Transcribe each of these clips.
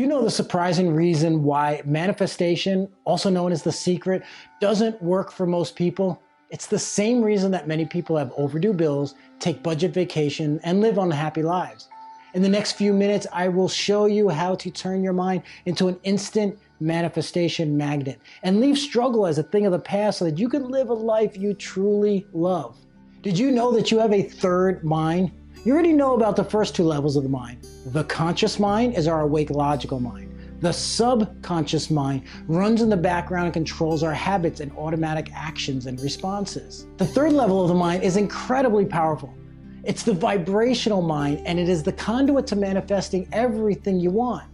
Do you know the surprising reason why manifestation, also known as the secret, doesn't work for most people? It's the same reason that many people have overdue bills, take budget vacation, and live unhappy lives. In the next few minutes, I will show you how to turn your mind into an instant manifestation magnet and leave struggle as a thing of the past so that you can live a life you truly love. Did you know that you have a third mind? You already know about the first two levels of the mind. The conscious mind is our awake logical mind. The subconscious mind runs in the background and controls our habits and automatic actions and responses. The third level of the mind is incredibly powerful. It's the vibrational mind, and it is the conduit to manifesting everything you want.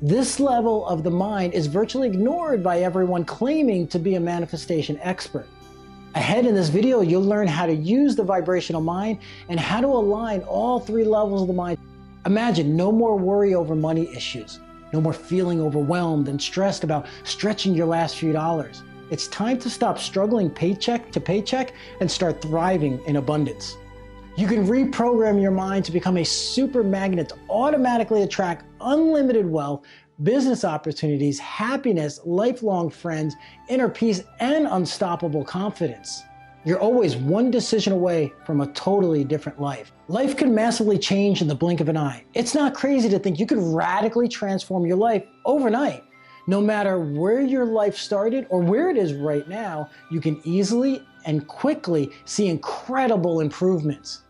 This level of the mind is virtually ignored by everyone claiming to be a manifestation expert. Ahead in this video, you'll learn how to use the vibrational mind and how to align all three levels of the mind. Imagine no more worry over money issues, no more feeling overwhelmed and stressed about stretching your last few dollars. It's time to stop struggling paycheck to paycheck and start thriving in abundance. You can reprogram your mind to become a super magnet to automatically attract unlimited wealth, business opportunities, happiness, lifelong friends, inner peace, and unstoppable confidence. You're always one decision away from a totally different life. Life can massively change in the blink of an eye. It's not crazy to think you could radically transform your life overnight. No matter where your life started or where it is right now, you can easily and quickly see incredible improvements.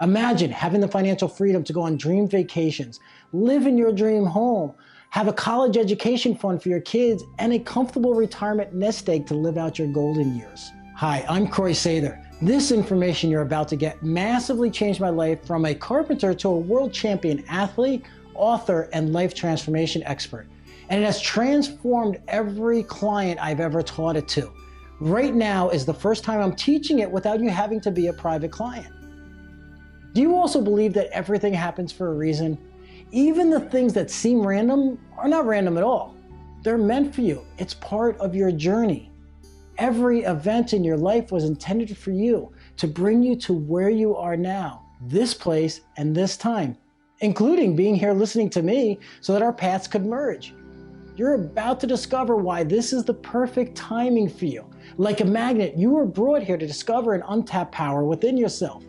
Imagine having the financial freedom to go on dream vacations, live in your dream home, have a college education fund for your kids, and a comfortable retirement nest egg to live out your golden years. Hi, I'm Croy Sather. This information you're about to get massively changed my life from a carpenter to a world champion athlete, author, and life transformation expert. And it has transformed every client I've ever taught it to. Right now is the first time I'm teaching it without you having to be a private client. Do you also believe that everything happens for a reason? Even the things that seem random are not random at all. They're meant for you. It's part of your journey. Every event in your life was intended for you to bring you to where you are now, this place and this time, including being here listening to me so that our paths could merge. You're about to discover why this is the perfect timing for you. Like a magnet, you were brought here to discover an untapped power within yourself.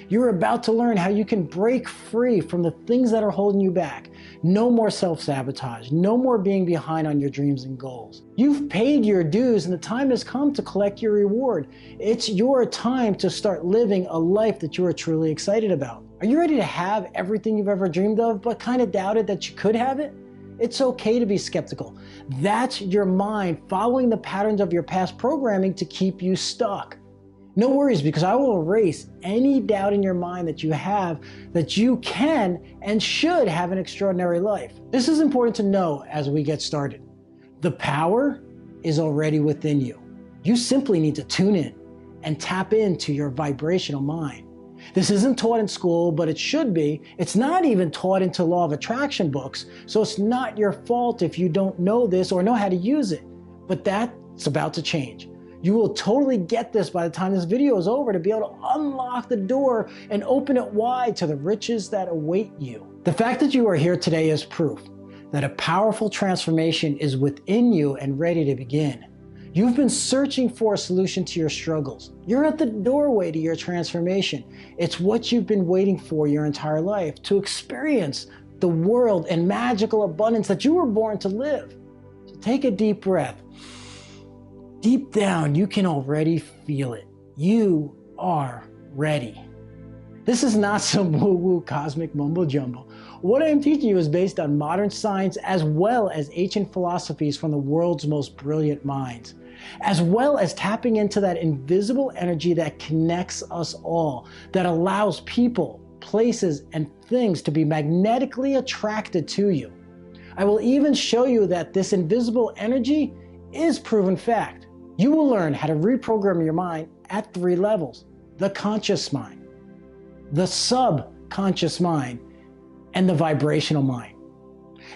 You're about to learn how you can break free from the things that are holding you back. No more self-sabotage, no more being behind on your dreams and goals. You've paid your dues and the time has come to collect your reward. It's your time to start living a life that you are truly excited about. Are you ready to have everything you've ever dreamed of, but kind of doubted that you could have it? It's okay to be skeptical. That's your mind following the patterns of your past programming to keep you stuck. No worries, because I will erase any doubt in your mind that you have that you can and should have an extraordinary life. This is important to know as we get started. The power is already within you. You simply need to tune in and tap into your vibrational mind. This isn't taught in school, but it should be. It's not even taught into law of attraction books, so it's not your fault if you don't know this or know how to use it. But that's about to change. You will totally get this by the time this video is over to be able to unlock the door and open it wide to the riches that await you. The fact that you are here today is proof that a powerful transformation is within you and ready to begin. You've been searching for a solution to your struggles. You're at the doorway to your transformation. It's what you've been waiting for your entire life, to experience the world and magical abundance that you were born to live. So take a deep breath. Deep down, you can already feel it. You are ready. This is not some woo-woo cosmic mumbo jumbo. What I am teaching you is based on modern science as well as ancient philosophies from the world's most brilliant minds, as well as tapping into that invisible energy that connects us all, that allows people, places, and things to be magnetically attracted to you. I will even show you that this invisible energy is proven fact. You will learn how to reprogram your mind at three levels: the conscious mind, the subconscious mind, and the vibrational mind.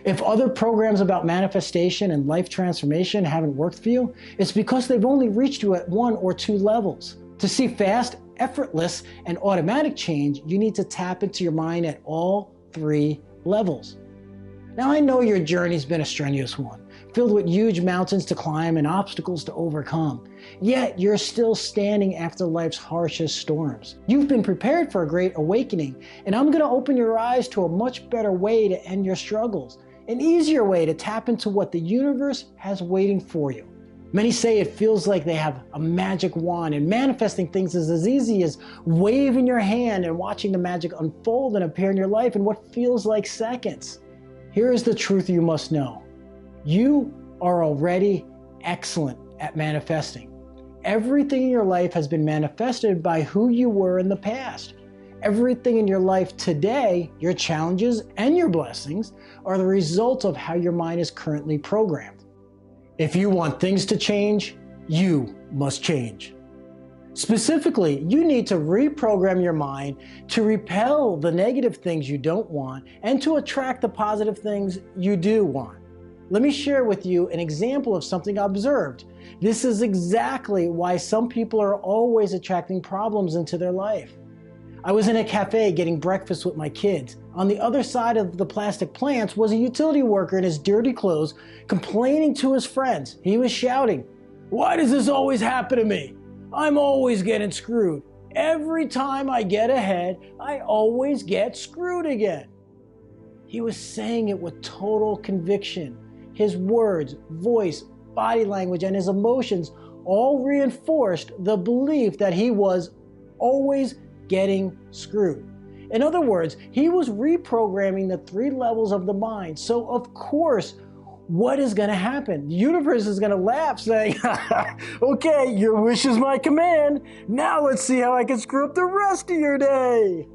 If other programs about manifestation and life transformation haven't worked for you, it's because they've only reached you at one or two levels. To see fast, effortless, and automatic change, you need to tap into your mind at all three levels. Now I know your journey's been a strenuous one, filled with huge mountains to climb and obstacles to overcome. Yet you're still standing after life's harshest storms. You've been prepared for a great awakening, and I'm going to open your eyes to a much better way to end your struggles, an easier way to tap into what the universe has waiting for you. Many say it feels like they have a magic wand, and manifesting things is as easy as waving your hand and watching the magic unfold and appear in your life in what feels like seconds. Here is the truth you must know. You are already excellent at manifesting. Everything in your life has been manifested by who you were in the past. Everything in your life today, your challenges and your blessings, are the result of how your mind is currently programmed. If you want things to change, you must change. Specifically, you need to reprogram your mind to repel the negative things you don't want and to attract the positive things you do want. Let me share with you an example of something I observed. This is exactly why some people are always attracting problems into their life. I was in a cafe getting breakfast with my kids. On the other side of the plastic plants was a utility worker in his dirty clothes complaining to his friends. He was shouting, "Why does this always happen to me? I'm always getting screwed. Every time I get ahead, I always get screwed again." He was saying it with total conviction. His words, voice, body language, and his emotions all reinforced the belief that he was always getting screwed. In other words, he was reprogramming the 3 levels of the mind. So of course, what is going to happen? The universe is going to laugh saying, "Okay, your wish is my command. Now let's see how I can screw up the rest of your day."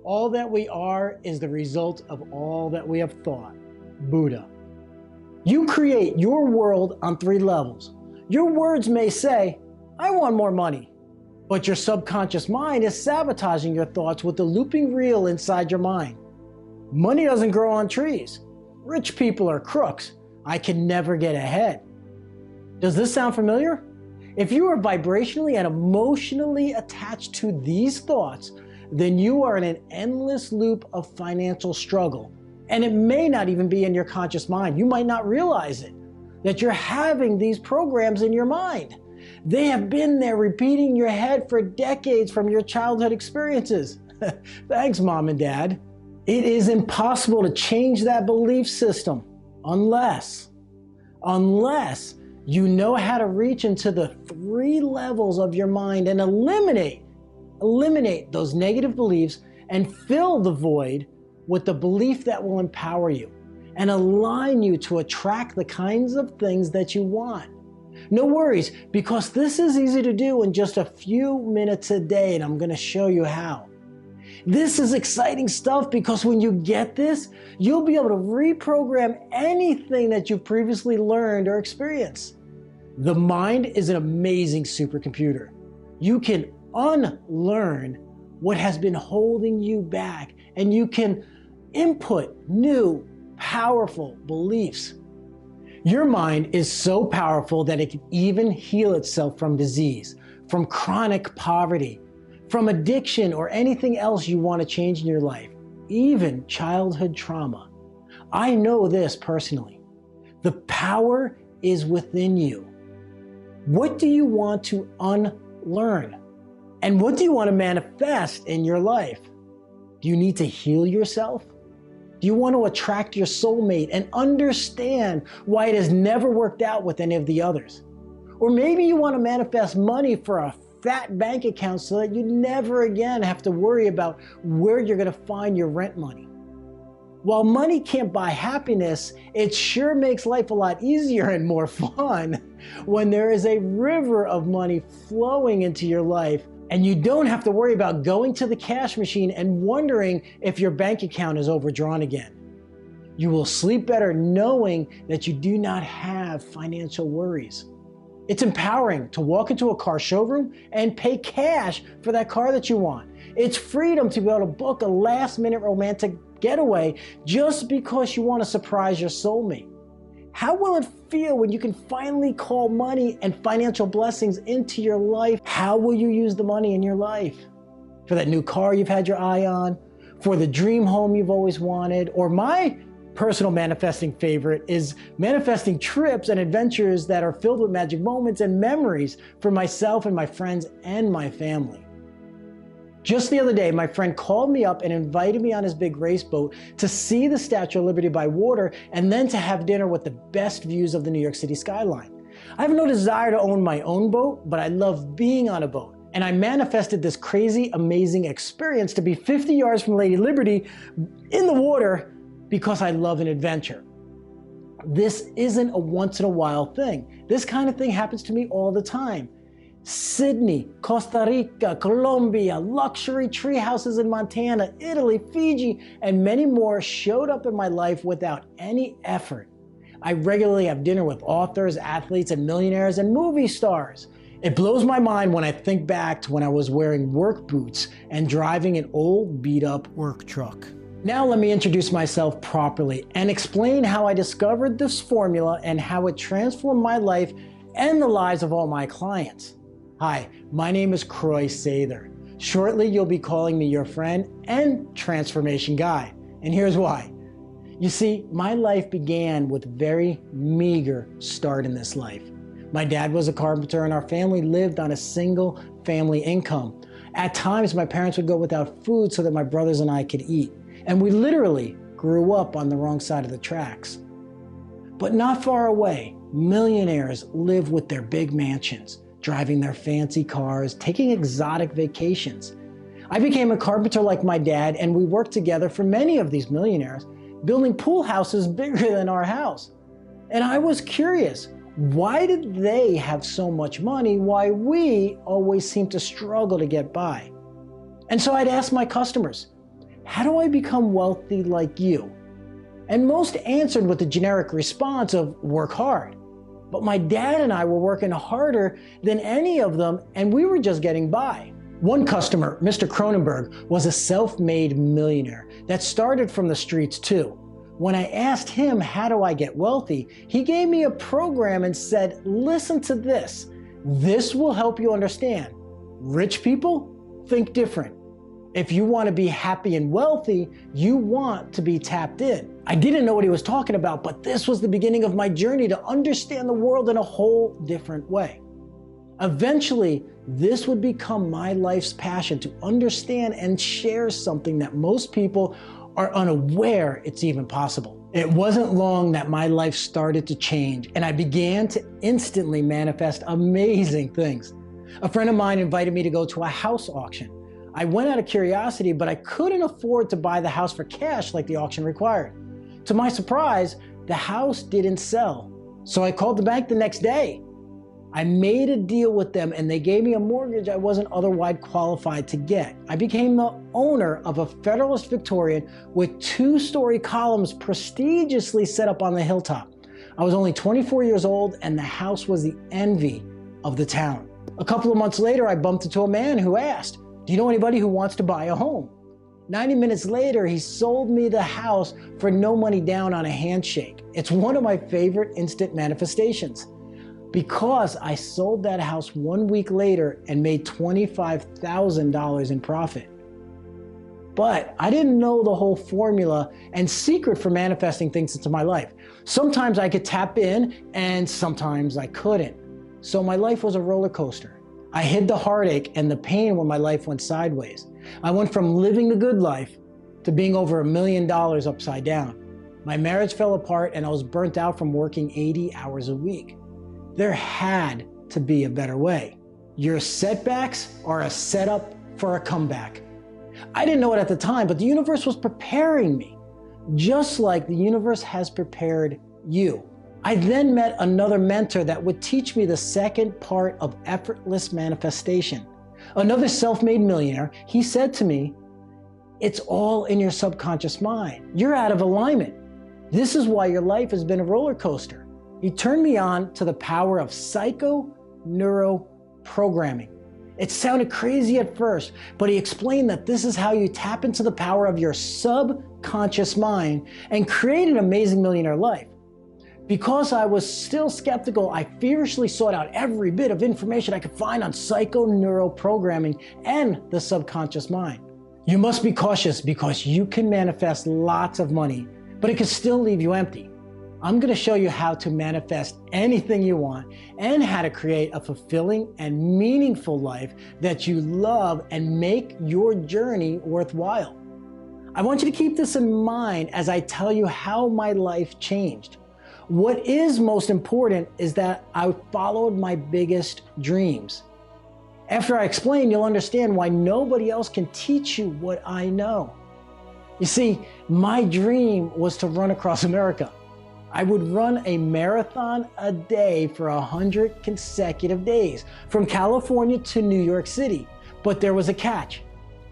All that we are is the result of all that we have thought. Buddha. You create your world on 3 levels. Your words may say, "I want more money." But your subconscious mind is sabotaging your thoughts with the looping reel inside your mind. Money doesn't grow on trees. Rich people are crooks. I can never get ahead. Does this sound familiar? If you are vibrationally and emotionally attached to these thoughts, then you are in an endless loop of financial struggle. And it may not even be in your conscious mind. You might not realize it, that you're having these programs in your mind. They have been there repeating in your head for decades from your childhood experiences. Thanks, Mom and Dad. It is impossible to change that belief system unless you know how to reach into the 3 levels of your mind and eliminate those negative beliefs and fill the void with the belief that will empower you and align you to attract the kinds of things that you want. No worries, because this is easy to do in just a few minutes a day, and I'm going to show you how. This is exciting stuff because when you get this, you'll be able to reprogram anything that you've previously learned or experienced. The mind is an amazing supercomputer. You can unlearn what has been holding you back, and you can input new, powerful beliefs. Your mind is so powerful that it can even heal itself from disease, from chronic poverty, from addiction, or anything else you want to change in your life, even childhood trauma. I know this personally. The power is within you. What do you want to unlearn? And what do you want to manifest in your life? Do you need to heal yourself? Do you want to attract your soulmate and understand why it has never worked out with any of the others? Or maybe you want to manifest money for a fat bank account so that you never again have to worry about where you're going to find your rent money. While money can't buy happiness, it sure makes life a lot easier and more fun when there is a river of money flowing into your life and you don't have to worry about going to the cash machine and wondering if your bank account is overdrawn again. You will sleep better knowing that you do not have financial worries. It's empowering to walk into a car showroom and pay cash for that car that you want. It's freedom to be able to book a last-minute romantic getaway just because you want to surprise your soulmate. How will it feel when you can finally call money and financial blessings into your life? How will you use the money in your life? For that new car you've had your eye on? For the dream home you've always wanted? Or my personal manifesting favorite is manifesting trips and adventures that are filled with magic moments and memories for myself and my friends and my family. Just the other day, my friend called me up and invited me on his big race boat to see the Statue of Liberty by water and then to have dinner with the best views of the New York City skyline. I have no desire to own my own boat, but I love being on a boat. And I manifested this crazy, amazing experience to be 50 yards from Lady Liberty in the water because I love an adventure. This isn't a once in a while thing. This kind of thing happens to me all the time. Sydney, Costa Rica, Colombia, luxury tree houses in Montana, Italy, Fiji, and many more showed up in my life without any effort. I regularly have dinner with authors, athletes, and millionaires and movie stars. It blows my mind when I think back to when I was wearing work boots and driving an old beat-up work truck. Now let me introduce myself properly and explain how I discovered this formula and how it transformed my life and the lives of all my clients. Hi, my name is Croy Sather. Shortly, you'll be calling me your friend and transformation guy. And here's why. You see, my life began with a very meager start in this life. My dad was a carpenter and our family lived on a single family income. At times, my parents would go without food so that my brothers and I could eat. And we literally grew up on the wrong side of the tracks. But not far away, millionaires live with their big mansions, driving their fancy cars, taking exotic vacations. I became a carpenter like my dad, and we worked together for many of these millionaires, building pool houses bigger than our house. And I was curious, why did they have so much money? Why we always seem to struggle to get by? And so I'd ask my customers, how do I become wealthy like you? And most answered with the generic response of work hard. But my dad and I were working harder than any of them, and we were just getting by. One customer, Mr. Cronenberg, was a self-made millionaire that started from the streets too. When I asked him, how do I get wealthy? He gave me a program and said, listen to this. This will help you understand. Rich people think different. If you want to be happy and wealthy, you want to be tapped in. I didn't know what he was talking about, but this was the beginning of my journey to understand the world in a whole different way. Eventually, this would become my life's passion to understand and share something that most people are unaware it's even possible. It wasn't long that my life started to change, and I began to instantly manifest amazing things. A friend of mine invited me to go to a house auction. I went out of curiosity, but I couldn't afford to buy the house for cash like the auction required. To my surprise, the house didn't sell. So I called the bank the next day. I made a deal with them and they gave me a mortgage I wasn't otherwise qualified to get. I became the owner of a Federalist Victorian with 2-story columns prestigiously set up on the hilltop. I was only 24 years old and the house was the envy of the town. A couple of months later, I bumped into a man who asked, do you know anybody who wants to buy a home? 90 minutes later, he sold me the house for no money down on a handshake. It's one of my favorite instant manifestations because I sold that house 1 week later and made $25,000 in profit. But I didn't know the whole formula and secret for manifesting things into my life. Sometimes I could tap in and sometimes I couldn't. So my life was a roller coaster. I hid the heartache and the pain when my life went sideways. I went from living the good life to being over $1 million upside down. My marriage fell apart and I was burnt out from working 80 hours a week. There had to be a better way. Your setbacks are a setup for a comeback. I didn't know it at the time, but the universe was preparing me, just like the universe has prepared you. I then met another mentor that would teach me the second part of effortless manifestation. Another self-made millionaire, he said to me, it's all in your subconscious mind. You're out of alignment. This is why your life has been a roller coaster. He turned me on to the power of psycho-neuro-programming. It sounded crazy at first, but he explained that this is how you tap into the power of your subconscious mind and create an amazing millionaire life. Because I was still skeptical, I feverishly sought out every bit of information I could find on psycho-neuro-programming and the subconscious mind. You must be cautious because you can manifest lots of money, but it can still leave you empty. I'm going to show you how to manifest anything you want and how to create a fulfilling and meaningful life that you love and make your journey worthwhile. I want you to keep this in mind as I tell you how my life changed. What is most important is that I followed my biggest dreams. After I explain, you'll understand why nobody else can teach you what I know. You see, my dream was to run across America. I would run a marathon a day for 100 consecutive days, from California to New York City. But there was a catch.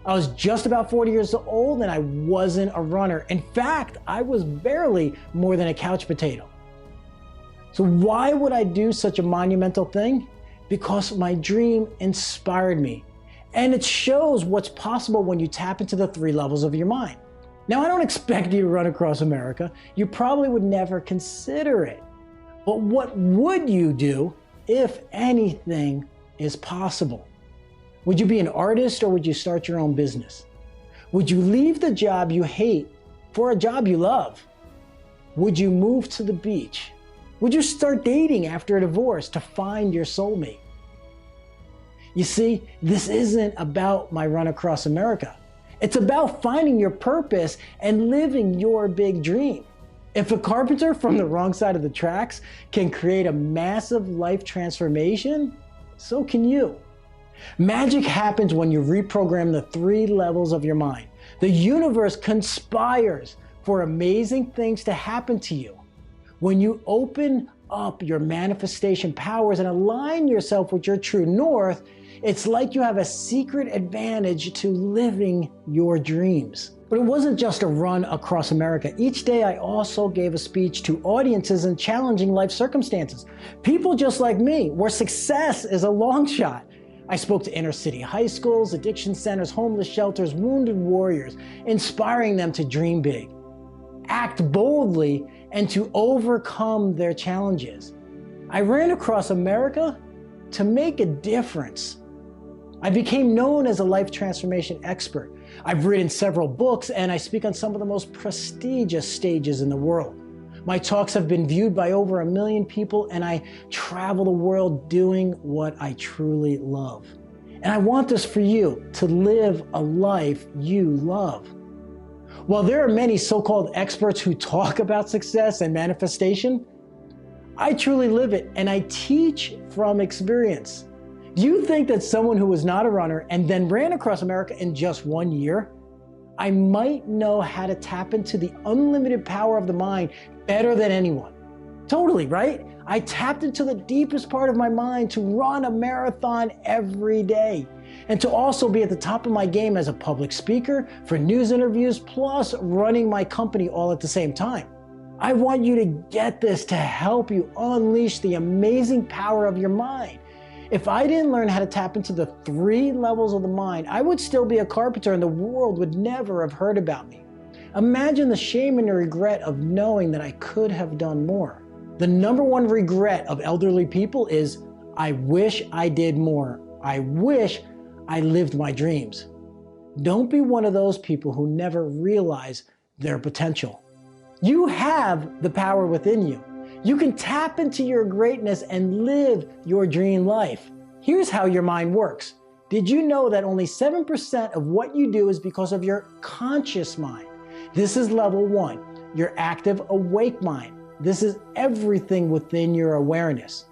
I was just about 40 years old and I wasn't a runner. In fact, I was barely more than a couch potato. So why would I do such a monumental thing? Because my dream inspired me. And it shows what's possible when you tap into the 3 levels of your mind. Now, I don't expect you to run across America. You probably would never consider it. But what would you do if anything is possible? Would you be an artist or would you start your own business? Would you leave the job you hate for a job you love? Would you move to the beach? Would you start dating after a divorce to find your soulmate? You see, this isn't about my run across America. It's about finding your purpose and living your big dream. If a carpenter from the wrong side of the tracks can create a massive life transformation, so can you. Magic happens when you reprogram the 3 levels of your mind. The universe conspires for amazing things to happen to you. When you open up your manifestation powers and align yourself with your true north, it's like you have a secret advantage to living your dreams. But it wasn't just a run across America. Each day I also gave a speech to audiences in challenging life circumstances. People just like me, where success is a long shot. I spoke to inner city high schools, addiction centers, homeless shelters, wounded warriors, inspiring them to dream big, act boldly, and to overcome their challenges. I ran across America to make a difference. I became known as a life transformation expert. I've written several books and I speak on some of the most prestigious stages in the world. My talks have been viewed by over 1 million people and I travel the world doing what I truly love. And I want this for you, to live a life you love. While there are many so-called experts who talk about success and manifestation, I truly live it and I teach from experience. Do you think that someone who was not a runner and then ran across America in just 1 year, I might know how to tap into the unlimited power of the mind better than anyone? Totally, right? I tapped into the deepest part of my mind to run a marathon every day and to also be at the top of my game as a public speaker, for news interviews, plus running my company all at the same time. I want you to get this to help you unleash the amazing power of your mind. If I didn't learn how to tap into the 3 levels of the mind, I would still be a carpenter and the world would never have heard about me. Imagine the shame and the regret of knowing that I could have done more. The #1 regret of elderly people is, I wish I did more. I wish I lived my dreams. Don't be one of those people who never realize their potential. You have the power within you. You can tap into your greatness and live your dream life. Here's how your mind works. Did you know that only 7% of what you do is because of your conscious mind? This is level 1, your active, awake mind. This is everything within your awareness.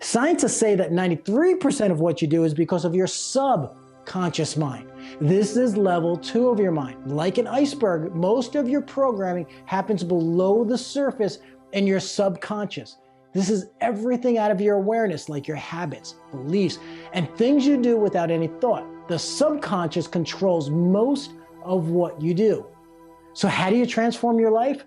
Scientists say that 93% of what you do is because of your subconscious mind. This is level 2 of your mind. Like an iceberg, most of your programming happens below the surface in your subconscious. This is everything out of your awareness, like your habits, beliefs, and things you do without any thought. The subconscious controls most of what you do. So how do you transform your life?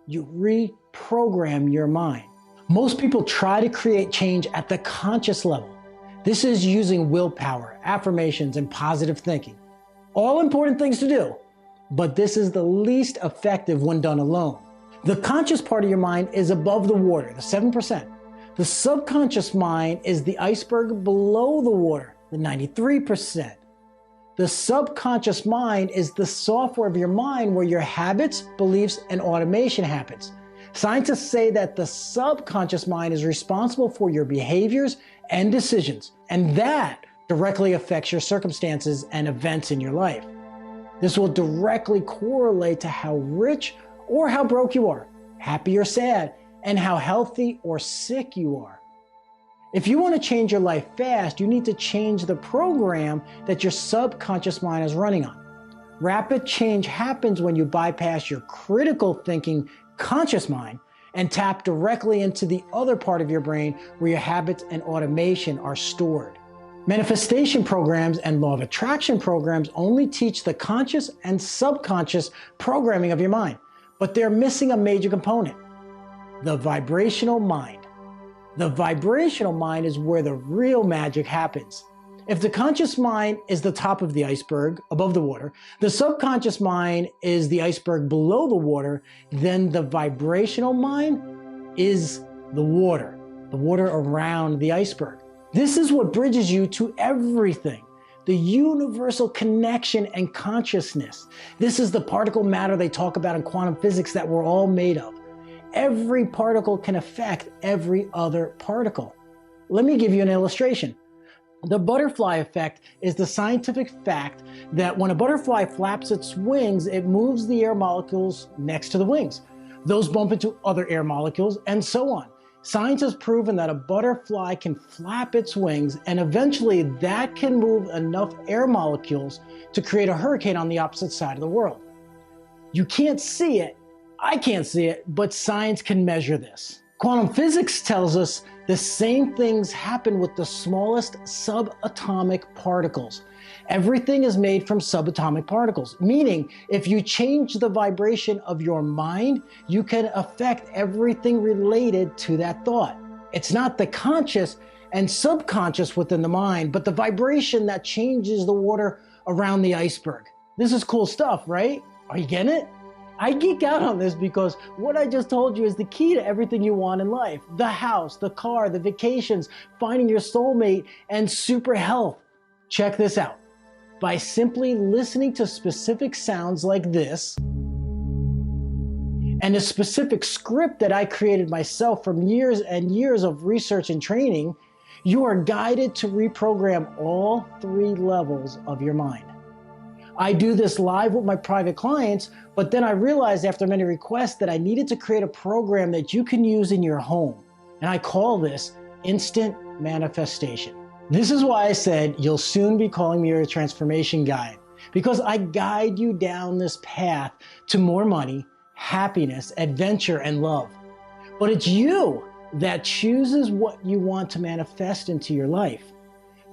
You reprogram your mind. Most people try to create change at the conscious level. This is using willpower, affirmations, and positive thinking. All important things to do, but this is the least effective when done alone. The conscious part of your mind is above the water, the 7%. The subconscious mind is the iceberg below the water, the 93%. The subconscious mind is the software of your mind where your habits, beliefs, and automation happens. Scientists say that the subconscious mind is responsible for your behaviors and decisions, and that directly affects your circumstances and events in your life. This will directly correlate to how rich or how broke you are, happy or sad, and how healthy or sick you are. If you want to change your life fast, you need to change the program that your subconscious mind is running on. Rapid change happens when you bypass your critical thinking conscious mind and tap directly into the other part of your brain where your habits and automation are stored. Manifestation programs and law of attraction programs only teach the conscious and subconscious programming of your mind, but they're missing a major component: the vibrational mind. The vibrational mind is where the real magic happens. If the conscious mind is the top of the iceberg above the water, the subconscious mind is the iceberg below the water, then the vibrational mind is the water around the iceberg. This is what bridges you to everything, the universal connection and consciousness. This is the particle matter they talk about in quantum physics that we're all made of. Every particle can affect every other particle. Let me give you an illustration. The butterfly effect is the scientific fact that when a butterfly flaps its wings, it moves the air molecules next to the wings. Those bump into other air molecules, and so on. Science has proven that a butterfly can flap its wings, and eventually that can move enough air molecules to create a hurricane on the opposite side of the world. You can't see it, I can't see it, but science can measure this. Quantum physics tells us the same things happen with the smallest subatomic particles. Everything is made from subatomic particles, meaning if you change the vibration of your mind, you can affect everything related to that thought. It's not the conscious and subconscious within the mind, but the vibration that changes the water around the iceberg. This is cool stuff, right? Are you getting it? I geek out on this because what I just told you is the key to everything you want in life. The house, the car, the vacations, finding your soulmate, and super health. Check this out. By simply listening to specific sounds like this, and a specific script that I created myself from years and years of research and training, you are guided to reprogram all 3 levels of your mind. I do this live with my private clients, but then I realized after many requests that I needed to create a program that you can use in your home. And I call this instant manifestation. This is why I said you'll soon be calling me your transformation guide, because I guide you down this path to more money, happiness, adventure, and love. But it's you that chooses what you want to manifest into your life.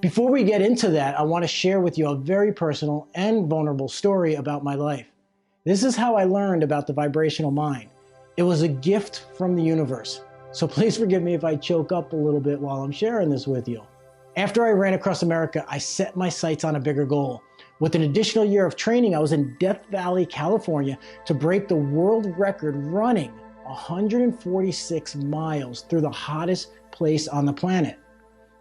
Before we get into that, I want to share with you a very personal and vulnerable story about my life. This is how I learned about the vibrational mind. It was a gift from the universe. So please forgive me if I choke up a little bit while I'm sharing this with you. After I ran across America, I set my sights on a bigger goal. With an additional year of training, I was in Death Valley, California to break the world record running 146 miles through the hottest place on the planet.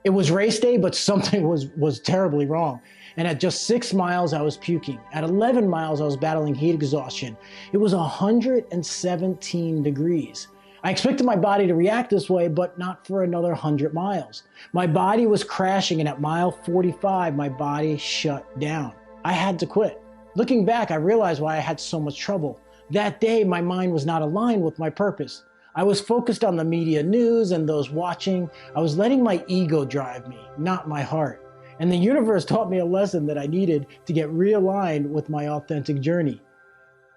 It was race day, but something was terribly wrong. And at just 6 miles, I was puking. At 11 miles, I was battling heat exhaustion. It was 117 degrees. I expected my body to react this way, but not for another 100 miles. My body was crashing, and at mile 45, my body shut down. I had to quit. Looking back, I realized why I had so much trouble. That day, my mind was not aligned with my purpose. I was focused on the media news and those watching. I was letting my ego drive me, not my heart. And the universe taught me a lesson that I needed to get realigned with my authentic journey.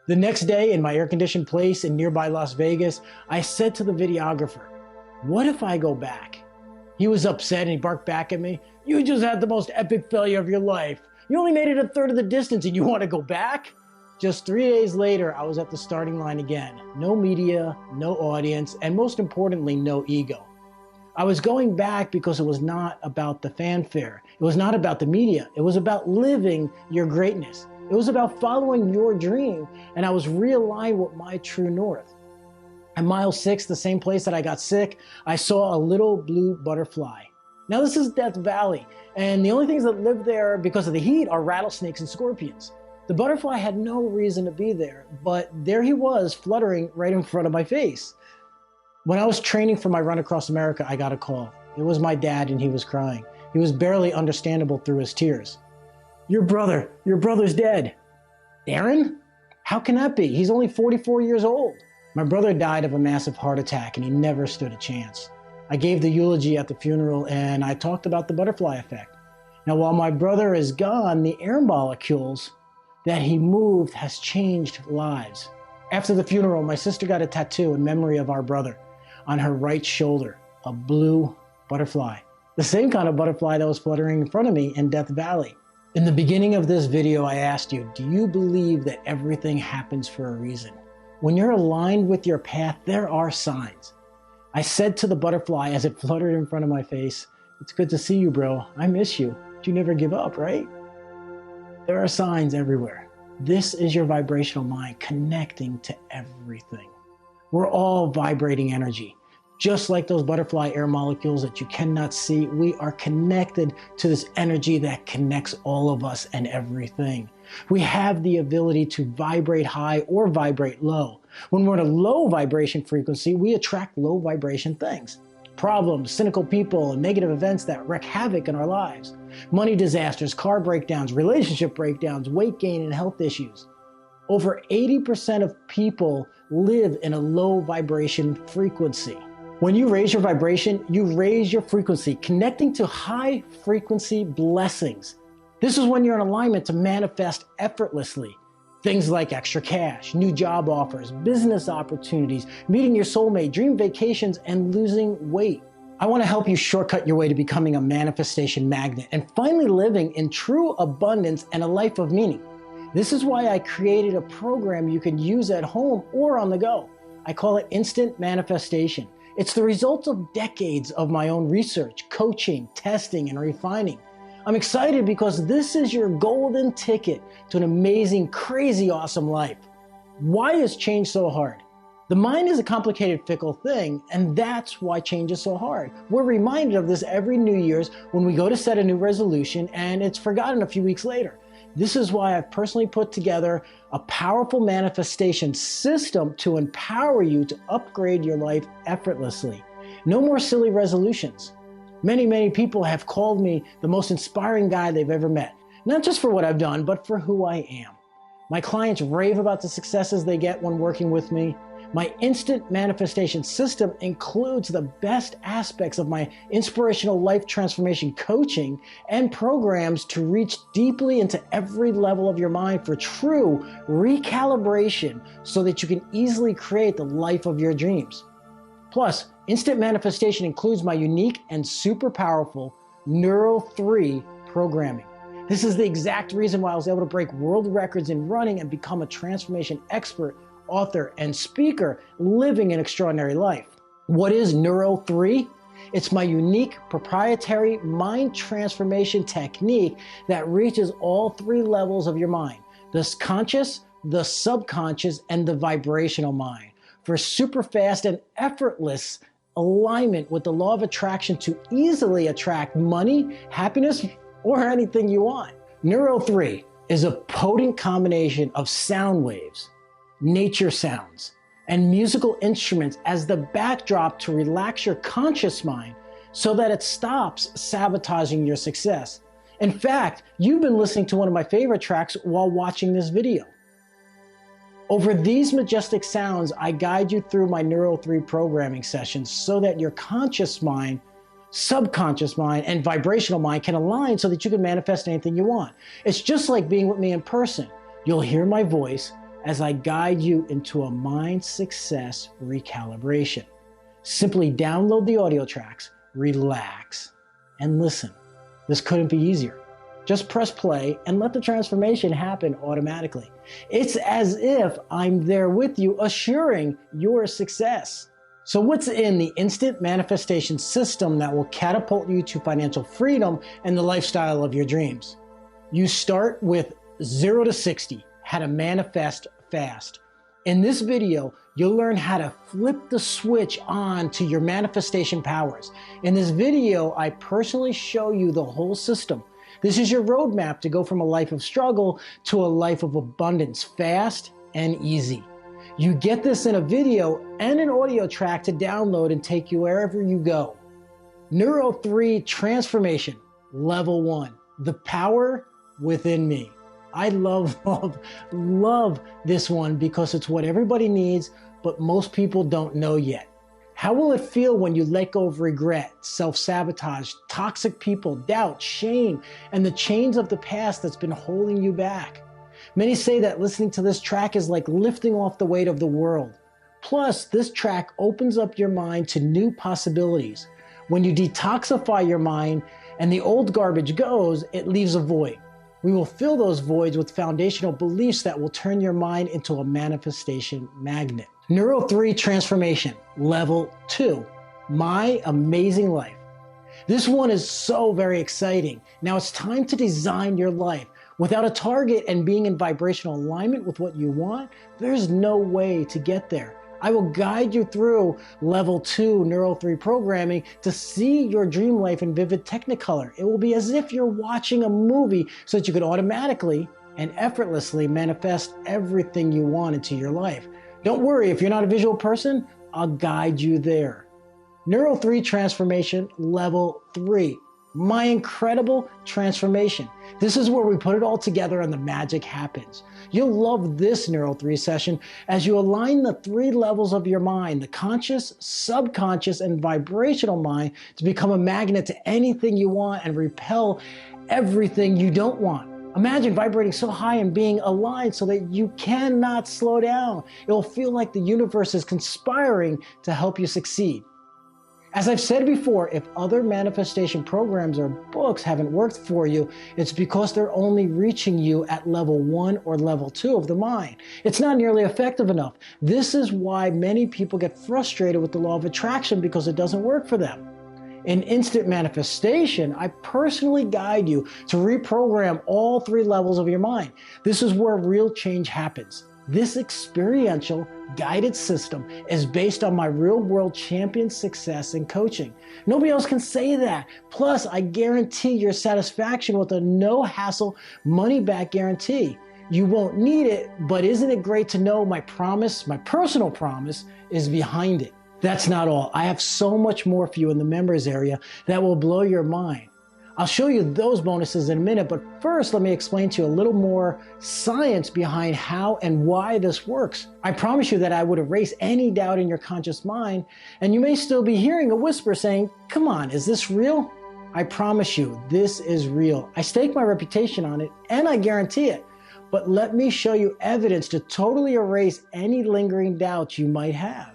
The next day, in my air-conditioned place in nearby Las Vegas, I said to the videographer, "What if I go back?" He was upset and he barked back at me, "You just had the most epic failure of your life. You only made it a third of the distance and you want to go back?" Just 3 days later, I was at the starting line again. No media, no audience, and most importantly, no ego. I was going back because it was not about the fanfare. It was not about the media. It was about living your greatness. It was about following your dream, and I was realigned with my true north. At mile 6, the same place that I got sick, I saw a little blue butterfly. Now this is Death Valley, and the only things that live there because of the heat are rattlesnakes and scorpions. The butterfly had no reason to be there, but there he was fluttering right in front of my face. When I was training for my run across America, I got a call. It was my dad, and he was crying. He was barely understandable through his tears. Your brother's dead. Aaron? How can that be? He's only 44 years old. My brother died of a massive heart attack, and he never stood a chance. I gave the eulogy at the funeral, and I talked about the butterfly effect. Now, while my brother is gone, the air molecules that he moved has changed lives. After the funeral, my sister got a tattoo in memory of our brother on her right shoulder, a blue butterfly. The same kind of butterfly that was fluttering in front of me in Death Valley. In the beginning of this video, I asked you, do you believe that everything happens for a reason? When you're aligned with your path, there are signs. I said to the butterfly as it fluttered in front of my face, it's good to see you, bro. I miss you. But you never give up, right? There are signs everywhere. This is your vibrational mind connecting to everything. We're all vibrating energy. Just like those butterfly air molecules that you cannot see, we are connected to this energy that connects all of us and everything. We have the ability to vibrate high or vibrate low. When we're in a low vibration frequency, we attract low vibration things. Problems, cynical people, and negative events that wreak havoc in our lives. Money disasters, car breakdowns, relationship breakdowns, weight gain, and health issues. Over 80% of people live in a low vibration frequency. When you raise your vibration, you raise your frequency, connecting to high frequency blessings. This is when you're in alignment to manifest effortlessly. Things like extra cash, new job offers, business opportunities, meeting your soulmate, dream vacations, and losing weight. I want to help you shortcut your way to becoming a manifestation magnet and finally living in true abundance and a life of meaning. This is why I created a program you can use at home or on the go. I call it Instant Manifestation. It's the result of decades of my own research, coaching, testing, and refining. I'm excited because this is your golden ticket to an amazing, crazy, awesome life. Why is change so hard? The mind is a complicated, fickle thing, and that's why change is so hard. We're reminded of this every New Year's when we go to set a new resolution, and it's forgotten a few weeks later. This is why I've personally put together a powerful manifestation system to empower you to upgrade your life effortlessly. No more silly resolutions. Many people have called me the most inspiring guy they've ever met. Not just for what I've done, but for who I am. My clients rave about the successes they get when working with me. My instant manifestation system includes the best aspects of my inspirational life transformation coaching and programs to reach deeply into every level of your mind for true recalibration so that you can easily create the life of your dreams. Plus, instant manifestation includes my unique and super powerful Neuro 3 programming. This is the exact reason why I was able to break world records in running and become a transformation expert, author, and speaker living an extraordinary life. What is Neuro 3? It's my unique proprietary mind transformation technique that reaches all three levels of your mind: the conscious, the subconscious, and the vibrational mind, for super fast and effortless alignment with the law of attraction to easily attract money, happiness, or anything you want. Neuro 3 is a potent combination of sound waves, nature sounds, and musical instruments as the backdrop to relax your conscious mind so that it stops sabotaging your success. In fact, you've been listening to one of my favorite tracks while watching this video. Over these majestic sounds, I guide you through my Neuro 3 programming sessions so that your conscious mind, subconscious mind, and vibrational mind can align so that you can manifest anything you want. It's just like being with me in person. You'll hear my voice as I guide you into a mind success recalibration. Simply download the audio tracks, relax, and listen. This couldn't be easier. Just press play and let the transformation happen automatically. It's as if I'm there with you, assuring your success. So what's in the instant manifestation system that will catapult you to financial freedom and the lifestyle of your dreams? You start with 0 to 60, how to manifest fast. In this video, you'll learn how to flip the switch on to your manifestation powers. In this video, I personally show you the whole system. This is your roadmap to go from a life of struggle to a life of abundance, fast and easy. You get this in a video and an audio track to download and take you wherever you go. Neuro 3 Transformation, Level 1, the power within me. I love this one because it's what everybody needs, but most people don't know yet. How will it feel when you let go of regret, self-sabotage, toxic people, doubt, shame, and the chains of the past that's been holding you back? Many say that listening to this track is like lifting off the weight of the world. Plus, this track opens up your mind to new possibilities. When you detoxify your mind and the old garbage goes, it leaves a void. We will fill those voids with foundational beliefs that will turn your mind into a manifestation magnet. Neuro 3 Transformation, Level 2, My Amazing Life. This one is so very exciting. Now it's time to design your life. Without a target and being in vibrational alignment with what you want, there's no way to get there. I will guide you through Level 2 Neuro 3 programming to see your dream life in vivid technicolor. It will be as if you're watching a movie so that you could automatically and effortlessly manifest everything you want into your life. Don't worry, if you're not a visual person, I'll guide you there. Neuro 3 Transformation Level 3. My incredible transformation. This is where we put it all together and the magic happens. You'll love this Neuro 3 session as you align the 3 levels of your mind, the conscious, subconscious, and vibrational mind, to become a magnet to anything you want and repel everything you don't want. Imagine vibrating so high and being aligned so that you cannot slow down. It will feel like the universe is conspiring to help you succeed. As I've said before, if other manifestation programs or books haven't worked for you, it's because they're only reaching you at level 1 or level 2 of the mind. It's not nearly effective enough. This is why many people get frustrated with the law of attraction, because it doesn't work for them. In instant manifestation, I personally guide you to reprogram all 3 levels of your mind. This is where real change happens. This experiential guided system is based on my real-world champion success and coaching. Nobody else can say that. Plus, I guarantee your satisfaction with a no-hassle money-back guarantee. You won't need it, but isn't it great to know my promise, my personal promise, is behind it? That's not all. I have so much more for you in the members area that will blow your mind. I'll show you those bonuses in a minute, but first let me explain to you a little more science behind how and why this works. I promise you that I would erase any doubt in your conscious mind, and you may still be hearing a whisper saying, "Come on, is this real?" I promise you, this is real. I stake my reputation on it, and I guarantee it. But let me show you evidence to totally erase any lingering doubts you might have.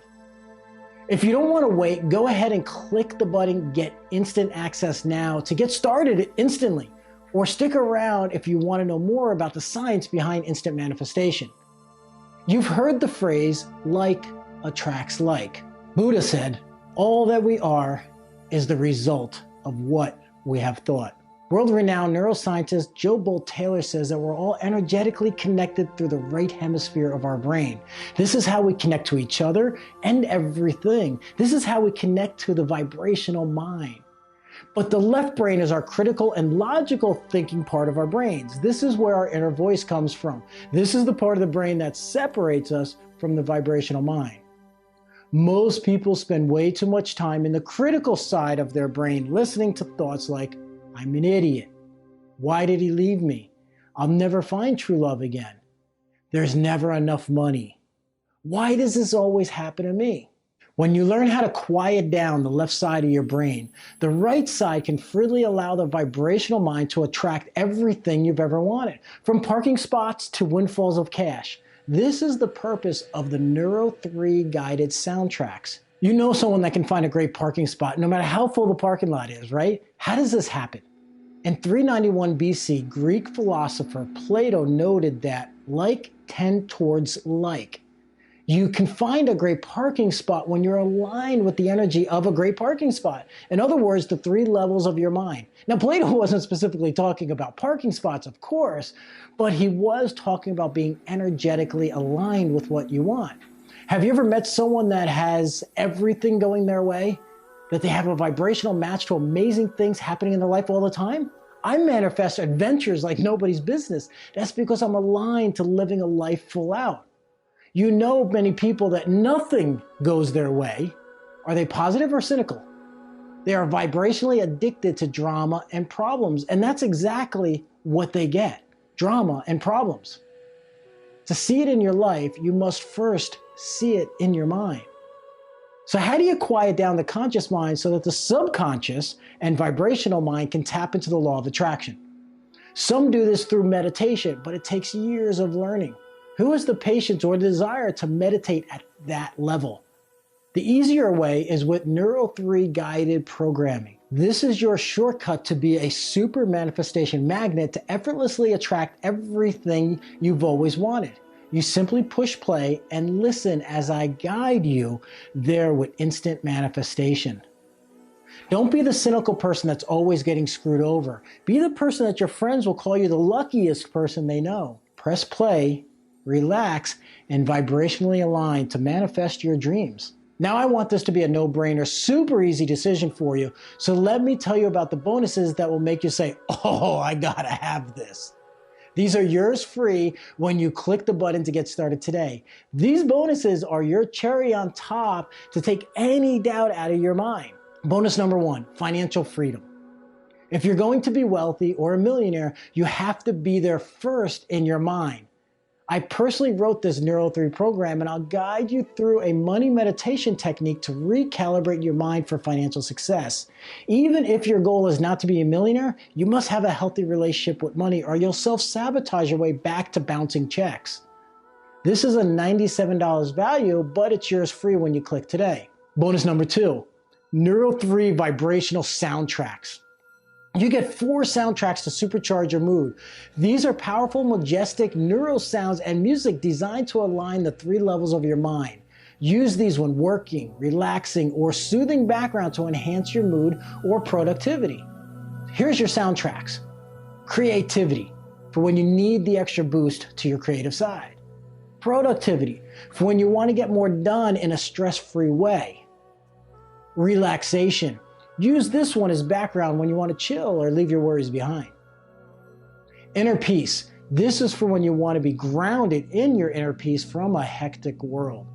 If you don't want to wait, go ahead and click the button Get Instant Access Now to get started instantly, or stick around if you want to know more about the science behind instant manifestation. You've heard the phrase, like attracts like. Buddha said, all that we are is the result of what we have thought. World-renowned neuroscientist Joe Bolt-Taylor says that we're all energetically connected through the right hemisphere of our brain. This is how we connect to each other and everything. This is how we connect to the vibrational mind. But the left brain is our critical and logical thinking part of our brains. This is where our inner voice comes from. This is the part of the brain that separates us from the vibrational mind. Most people spend way too much time in the critical side of their brain listening to thoughts like, "I'm an idiot. Why did he leave me? I'll never find true love again. There's never enough money. Why does this always happen to me?" When you learn how to quiet down the left side of your brain, the right side can freely allow the vibrational mind to attract everything you've ever wanted, from parking spots to windfalls of cash. This is the purpose of the Neuro 3 guided soundtracks. You know someone that can find a great parking spot no matter how full the parking lot is, right? How does this happen? In 391 BC, Greek philosopher Plato noted that like tend towards like. You can find a great parking spot when you're aligned with the energy of a great parking spot. In other words, the 3 levels of your mind. Now, Plato wasn't specifically talking about parking spots, of course, but he was talking about being energetically aligned with what you want. Have you ever met someone that has everything going their way? That they have a vibrational match to amazing things happening in their life all the time? I manifest adventures like nobody's business. That's because I'm aligned to living a life full out. You know many people that nothing goes their way. Are they positive or cynical? They are vibrationally addicted to drama and problems, and that's exactly what they get, drama and problems. To see it in your life, you must first see it in your mind. So how do you quiet down the conscious mind so that the subconscious and vibrational mind can tap into the law of attraction? Some do this through meditation, but it takes years of learning. Who has the patience or desire to meditate at that level? The easier way is with Neuro 3 guided programming. This is your shortcut to be a super manifestation magnet to effortlessly attract everything you've always wanted. You simply push play and listen as I guide you there with instant manifestation. Don't be the cynical person that's always getting screwed over. Be the person that your friends will call you the luckiest person they know. Press play, relax, and vibrationally align to manifest your dreams. Now I want this to be a no-brainer, super easy decision for you. So let me tell you about the bonuses that will make you say, oh, I gotta have this. These are yours free when you click the button to get started today. These bonuses are your cherry on top to take any doubt out of your mind. Bonus number 1, financial freedom. If you're going to be wealthy or a millionaire, you have to be there first in your mind. I personally wrote this Neuro 3 program, and I'll guide you through a money meditation technique to recalibrate your mind for financial success. Even if your goal is not to be a millionaire, you must have a healthy relationship with money or you'll self-sabotage your way back to bouncing checks. This is a $97 value, but it's yours free when you click today. Bonus number 2, Neuro 3 vibrational soundtracks. You get 4 soundtracks to supercharge your mood. These are powerful, majestic neuro sounds and music designed to align the 3 levels of your mind. Use these when working, relaxing, or soothing background to enhance your mood or productivity. Here's your soundtracks. Creativity, for when you need the extra boost to your creative side. Productivity, for when you want to get more done in a stress-free way. Relaxation. Use this one as background when you want to chill or leave your worries behind. Inner peace. This is for when you want to be grounded in your inner peace from a hectic world.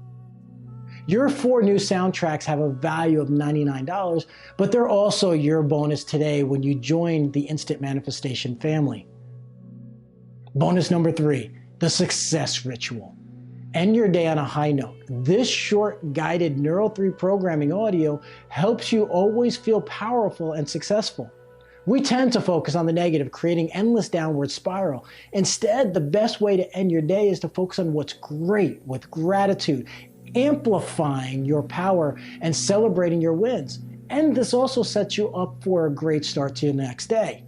Your 4 new soundtracks have a value of $99, but they're also your bonus today when you join the Instant Manifestation family. Bonus number 3, the success ritual. End your day on a high note. This short guided Neuro 3 programming audio helps you always feel powerful and successful. We tend to focus on the negative, creating endless downward spiral. Instead, the best way to end your day is to focus on what's great with gratitude, amplifying your power and celebrating your wins. And this also sets you up for a great start to your next day.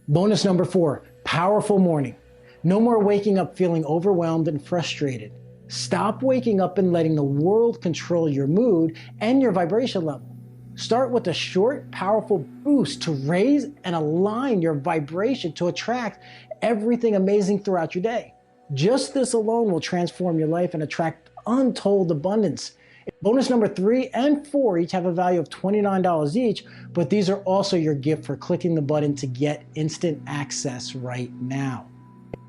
Bonus number 4, powerful morning. No more waking up feeling overwhelmed and frustrated. Stop waking up and letting the world control your mood and your vibration level. Start with a short, powerful boost to raise and align your vibration to attract everything amazing throughout your day. Just this alone will transform your life and attract untold abundance. Bonus number 3 and 4 each have a value of $29 each, but these are also your gift for clicking the button to get instant access right now.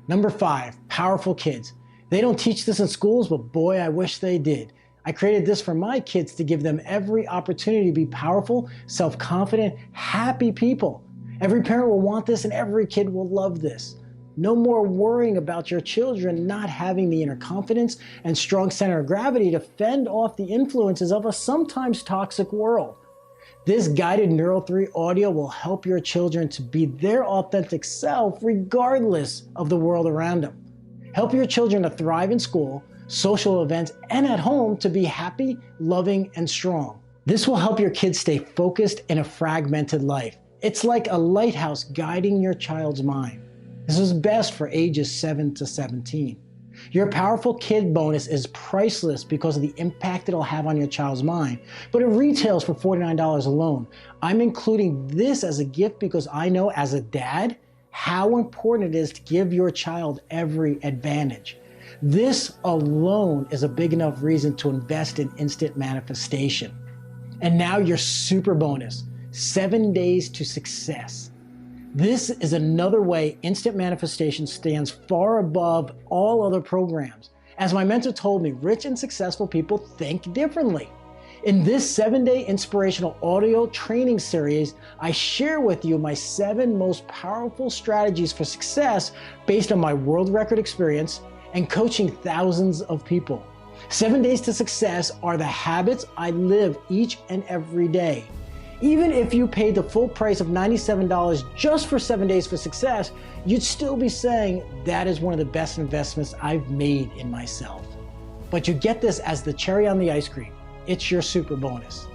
Number 5, powerful kids. They don't teach this in schools, but boy, I wish they did. I created this for my kids to give them every opportunity to be powerful, self-confident, happy people. Every parent will want this and every kid will love this. No more worrying about your children not having the inner confidence and strong center of gravity to fend off the influences of a sometimes toxic world. This guided Neuro 3 audio will help your children to be their authentic self regardless of the world around them. Help your children to thrive in school, social events, and at home to be happy, loving, and strong. This will help your kids stay focused in a fragmented life. It's like a lighthouse guiding your child's mind. This is best for ages 7 to 17. Your powerful kid bonus is priceless because of the impact it'll have on your child's mind, but it retails for $49 alone. I'm including this as a gift because I know as a dad how important it is to give your child every advantage. This alone is a big enough reason to invest in instant manifestation. And now your super bonus, 7 days to success. This is another way instant manifestation stands far above all other programs. As my mentor told me, rich and successful people think differently. In this 7-day inspirational audio training series, I share with you my 7 most powerful strategies for success based on my world record experience and coaching thousands of people. 7 days to success are the habits I live each and every day. Even if you paid the full price of $97 just for 7 days for success, you'd still be saying that is one of the best investments I've made in myself. But you get this as the cherry on the ice cream. It's your super bonus.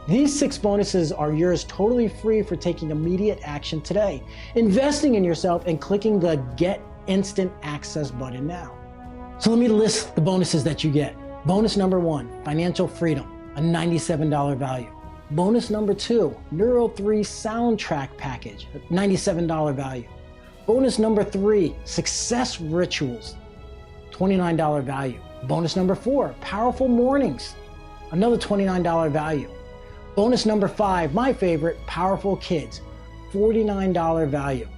These 6 bonuses are yours totally free for taking immediate action today, investing in yourself and clicking the Get Instant Access button now. So let me list the bonuses that you get. Bonus number 1, financial freedom, a $97 value. Bonus number 2, Neuro 3 soundtrack package, a $97 value. Bonus number 3, success rituals, $29 value. Bonus number 4, powerful mornings, another $29 value. Bonus number 5, my favorite, powerful kids, $49 value.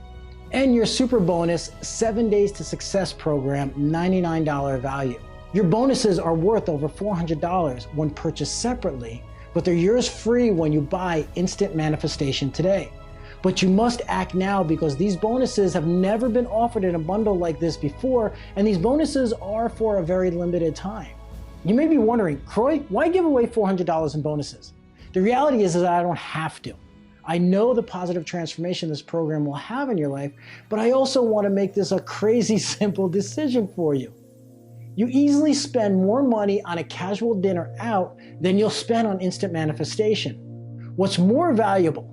And your super bonus, 7 days to success program, $99 value. Your bonuses are worth over $400 when purchased separately, but they're yours free when you buy Instant Manifestation today. But you must act now because these bonuses have never been offered in a bundle like this before, and these bonuses are for a very limited time. You may be wondering, Croy, why give away $400 in bonuses? The reality is that I don't have to. I know the positive transformation this program will have in your life, but I also want to make this a crazy simple decision for you. You easily spend more money on a casual dinner out than you'll spend on instant manifestation. What's more valuable,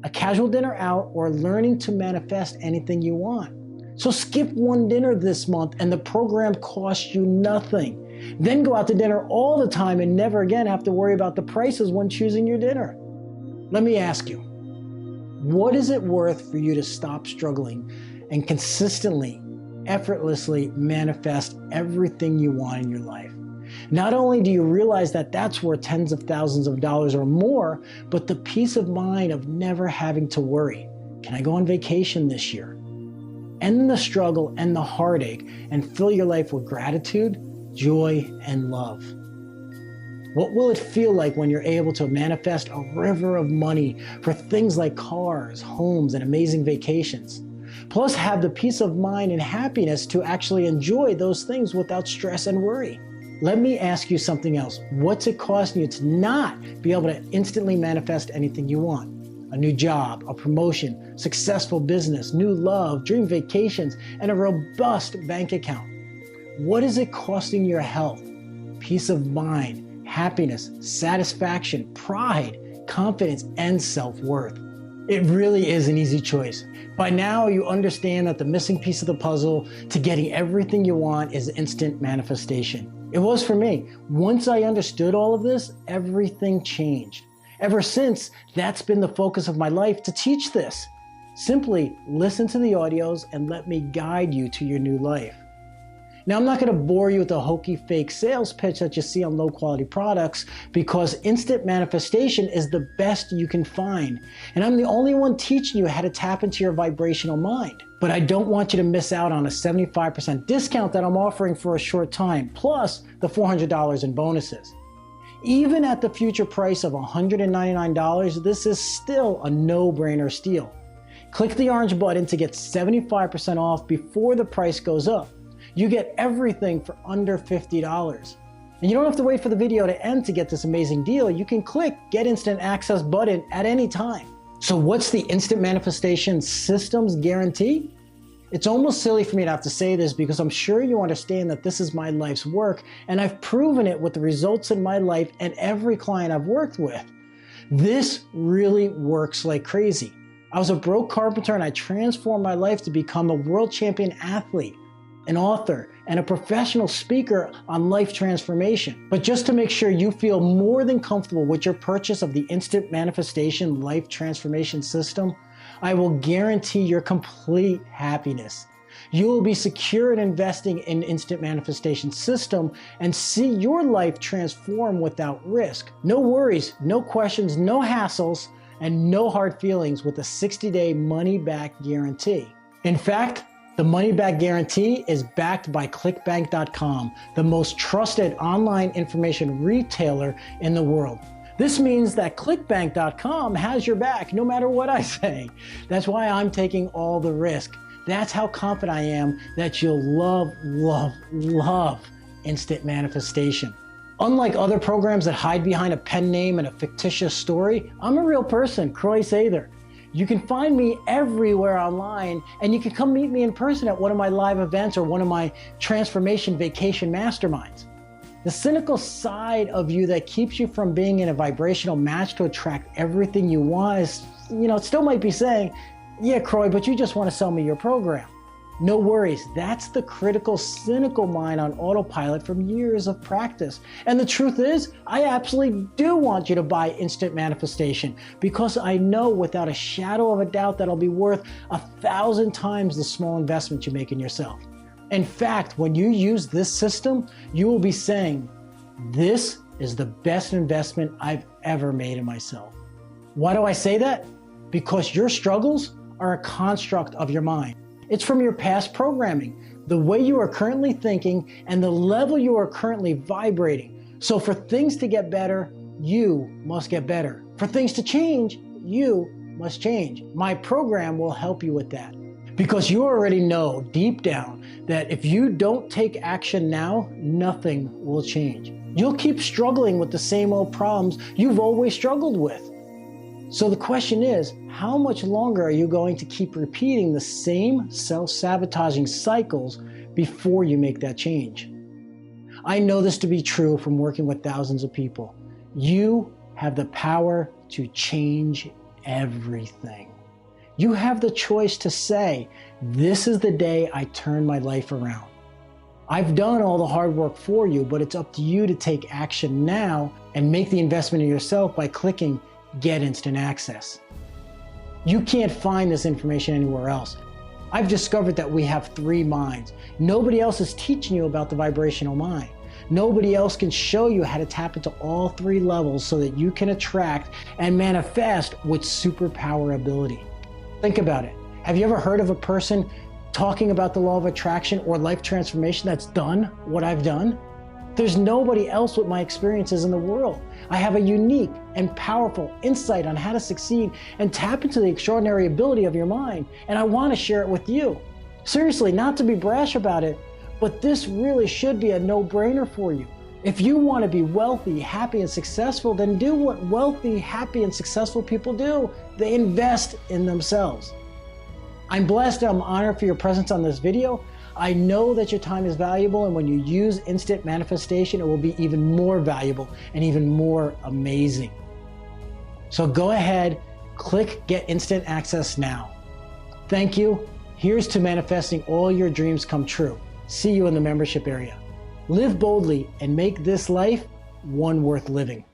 a casual dinner out or learning to manifest anything you want? So skip one dinner this month and the program costs you nothing. Then go out to dinner all the time and never again have to worry about the prices when choosing your dinner. Let me ask you, what is it worth for you to stop struggling and consistently, effortlessly manifest everything you want in your life? Not only do you realize that that's worth tens of thousands of dollars or more, but the peace of mind of never having to worry. Can I go on vacation this year? End the struggle and the heartache and fill your life with gratitude, joy, and love. What will it feel like when you're able to manifest a river of money for things like cars, homes, and amazing vacations? Plus have the peace of mind and happiness to actually enjoy those things without stress and worry. Let me ask you something else. What's it costing you to not be able to instantly manifest anything you want? A new job, a promotion, successful business, new love, dream vacations, and a robust bank account. What is it costing your health, peace of mind, happiness, satisfaction, pride, confidence, and self-worth? It really is an easy choice. By now, you understand that the missing piece of the puzzle to getting everything you want is instant manifestation. It was for me. Once I understood all of this, everything changed. Ever since, that's been the focus of my life, to teach this. Simply listen to the audios and let me guide you to your new life. Now, I'm not going to bore you with the hokey fake sales pitch that you see on low quality products, because instant manifestation is the best you can find. And I'm the only one teaching you how to tap into your vibrational mind. But I don't want you to miss out on a 75% discount that I'm offering for a short time, plus the $400 in bonuses. Even at the future price of $199, this is still a no-brainer steal. Click the orange button to get 75% off before the price goes up. You get everything for under $50. And you don't have to wait for the video to end to get this amazing deal. You can click Get Instant Access button at any time. So what's the Instant Manifestation Systems guarantee? It's almost silly for me to have to say this, because I'm sure you understand that this is my life's work, and I've proven it with the results in my life and every client I've worked with. This really works like crazy. I was a broke carpenter and I transformed my life to become a world champion athlete, an author, and a professional speaker on life transformation. But just to make sure you feel more than comfortable with your purchase of the Instant Manifestation Life Transformation System, I will guarantee your complete happiness. You will be secure in investing in instant manifestation system and see your life transform without risk. No worries, no questions, no hassles, and no hard feelings with a 60-day money-back guarantee. In fact, the money-back guarantee is backed by clickbank.com, the most trusted online information retailer in the world. This means that clickbank.com has your back no matter what I say. That's why I'm taking all the risk. That's how confident I am that you'll love, love, love instant manifestation. Unlike other programs that hide behind a pen name and a fictitious story, I'm a real person, Croy Sather. You can find me everywhere online, and you can come meet me in person at one of my live events or one of my transformation vacation masterminds. The cynical side of you that keeps you from being in a vibrational match to attract everything you want is, it still might be saying, yeah, Croy, but you just want to sell me your program. No worries, that's the critical, cynical mind on autopilot from years of practice. And the truth is, I absolutely do want you to buy instant manifestation because I know without a shadow of a doubt that it'll be worth 1,000 times the small investment you make in yourself. In fact, when you use this system, you will be saying, this is the best investment I've ever made in myself. Why do I say that? Because your struggles are a construct of your mind. It's from your past programming, the way you are currently thinking, and the level you are currently vibrating. So for things to get better, you must get better. For things to change, you must change. My program will help you with that. Because you already know deep down that if you don't take action now, nothing will change. You'll keep struggling with the same old problems you've always struggled with. So the question is, how much longer are you going to keep repeating the same self-sabotaging cycles before you make that change? I know this to be true from working with thousands of people. You have the power to change everything. You have the choice to say, this is the day I turn my life around. I've done all the hard work for you, but it's up to you to take action now and make the investment in yourself by clicking Get Instant Access. You can't find this information anywhere else. I've discovered that we have 3 minds. Nobody else is teaching you about the vibrational mind. Nobody else can show you how to tap into all 3 levels so that you can attract and manifest with superpower ability. Think about it. Have you ever heard of a person talking about the law of attraction or life transformation that's done what I've done? There's nobody else with my experiences in the world. I have a unique and powerful insight on how to succeed and tap into the extraordinary ability of your mind, and I want to share it with you. Seriously, not to be brash about it, but this really should be a no-brainer for you. If you want to be wealthy, happy, and successful, then do what wealthy, happy, and successful people do. They invest in themselves. I'm blessed and I'm honored for your presence on this video. I know that your time is valuable, and when you use instant manifestation, it will be even more valuable and even more amazing. So go ahead, click Get Instant Access now. Thank you. Here's to manifesting all your dreams come true. See you in the membership area. Live boldly and make this life one worth living.